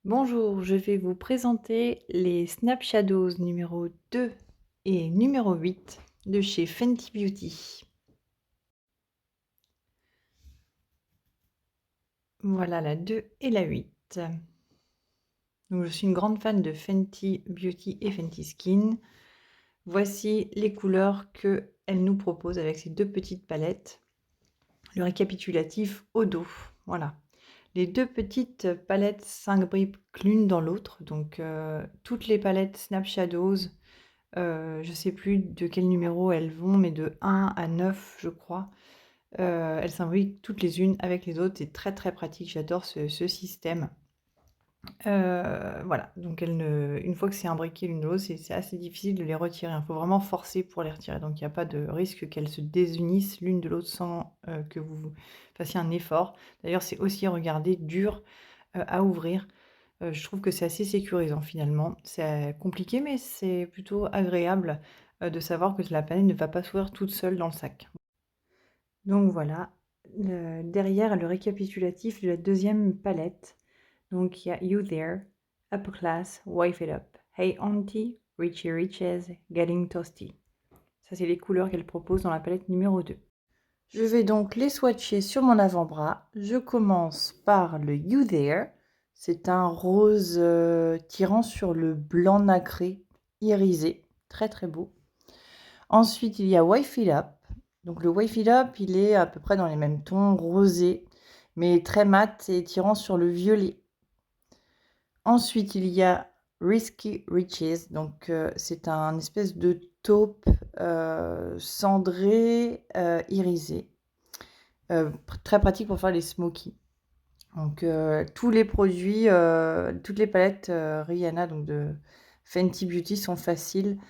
Bonjour, je vais vous présenter les Snap Shadows numéro 2 et numéro 8 de chez Fenty Beauty. Voilà la 2 et la 8. Donc, je suis une grande fan de Fenty Beauty et Fenty Skin. Voici les couleurs qu'elle nous propose avec ces deux petites palettes. Le récapitulatif au dos, voilà. Les deux petites palettes s'imbriquent l'une dans l'autre, donc toutes les palettes Snap Shadows. Je ne sais plus de quel numéro elles vont, mais de 1 à 9, je crois. Elles s'imbriquent toutes les unes avec les autres. C'est très, très pratique. J'adore ce système. Voilà, donc une fois que c'est imbriqué l'une de l'autre, c'est assez difficile de les retirer. Il faut vraiment forcer pour les retirer. Donc il n'y a pas de risque qu'elles se désunissent l'une de l'autre sans que vous fassiez un effort. D'ailleurs, c'est aussi, regardez, dur à ouvrir. Je trouve que c'est assez sécurisant finalement. C'est compliqué, mais c'est plutôt agréable, de savoir que la palette ne va pas s'ouvrir toute seule dans le sac. Donc voilà, derrière le récapitulatif de la deuxième palette. Donc il y a You There, Upper Class, Wife It Up, Hey Auntie, Richie Riches, Getting Toasty. Ça, c'est les couleurs qu'elle propose dans la palette numéro 2. Je vais donc les swatcher sur mon avant-bras. Je commence par le You There. C'est un rose tirant sur le blanc nacré irisé. Très très beau. Ensuite, il y a Wife It Up. Donc le Wife It Up, il est à peu près dans les mêmes tons, rosé, mais très mat et tirant sur le violet. Ensuite, il y a Risky Riches. Donc c'est un espèce de taupe cendré irisé. Très pratique pour faire les smokies. Donc tous les produits, toutes les palettes Rihanna, donc de Fenty Beauty, sont faciles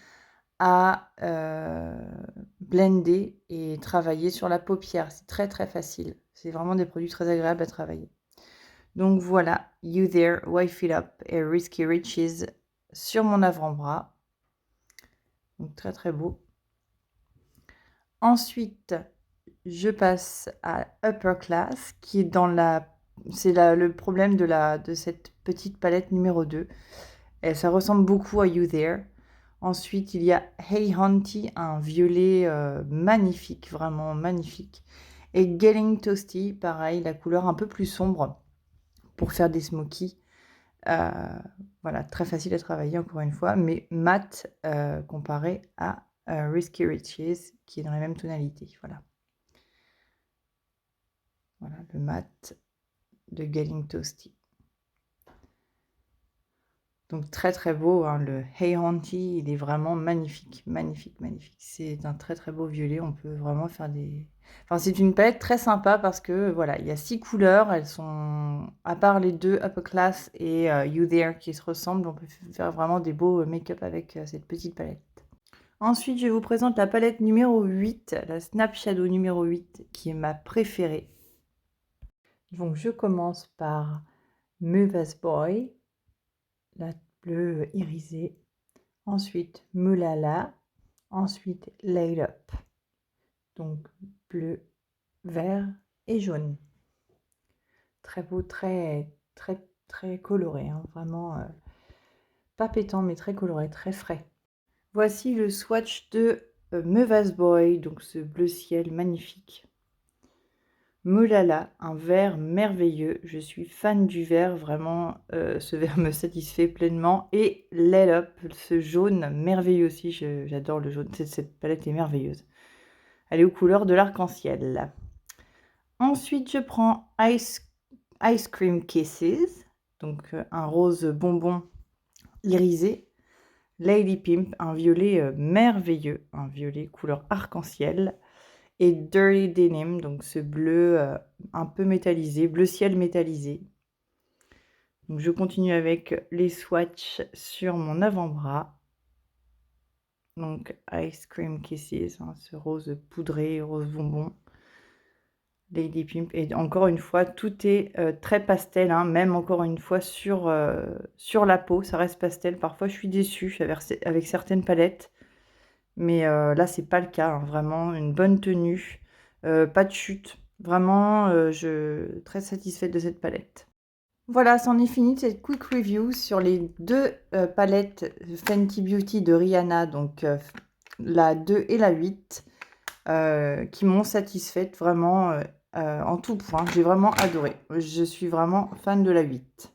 à blender et travailler sur la paupière. C'est très très facile. C'est vraiment des produits très agréables à travailler. Donc voilà, You There, Wife It Up et Risky Riches sur mon avant-bras. Donc très très beau. Ensuite, je passe à Upper Class, qui est dans c'est le problème de cette petite palette numéro 2. Et ça ressemble beaucoup à You There. Ensuite, il y a Hey Auntie, un violet magnifique, vraiment magnifique. Et Getting Toasty, pareil, la couleur un peu plus sombre pour faire des smokies. Voilà, très facile à travailler encore une fois, mais mat comparé à Risky Riches, qui est dans la même tonalité. Voilà. Voilà, le mat de Getting Toasty. Donc très très beau, hein, le Hey Auntie, il est vraiment magnifique, magnifique, magnifique. C'est un très très beau violet, on peut vraiment faire des... Enfin, c'est une palette très sympa parce que voilà, il y a 6 couleurs, elles sont, à part les deux Upper Class et You There qui se ressemblent, on peut faire vraiment des beaux make-up avec cette petite palette. Ensuite, je vous présente la palette numéro 8, la Snap Shadow numéro 8, qui est ma préférée. Donc je commence par Mother's Boy, la bleue irisée. Ensuite, Mulala. Ensuite, Light Up. Donc, bleu, vert et jaune. Très beau, très, très, très coloré. Hein, vraiment, pas pétant, mais très coloré, très frais. Voici le swatch de Mother's Boy, donc ce bleu ciel magnifique. Mulala, un vert merveilleux. Je suis fan du vert, vraiment, ce vert me satisfait pleinement. Et Let Up, ce jaune merveilleux aussi, j'adore le jaune. Cette palette est merveilleuse. Elle est aux couleurs de l'arc-en-ciel. Ensuite, je prends Ice Cream Kisses, donc un rose bonbon irisé. Lady Pimp, un violet merveilleux, un violet couleur arc-en-ciel. Et Dirty Denim, donc ce bleu un peu métallisé, bleu ciel métallisé. Donc je continue avec les swatchs sur mon avant-bras. Donc Ice Cream Kisses, hein, ce rose poudré, rose bonbon. Lady Pimp. Et encore une fois, tout est très pastel, hein, même encore une fois sur la peau, ça reste pastel. Parfois, je suis déçue avec certaines palettes. Mais là, c'est pas le cas, hein, vraiment une bonne tenue, pas de chute. Vraiment, très satisfaite de cette palette. Voilà, c'en est fini de cette quick review sur les 2 palettes Fenty Beauty de Rihanna, donc la 2 et la 8, qui m'ont satisfaite vraiment, en tout point. J'ai vraiment adoré. Je suis vraiment fan de la 8.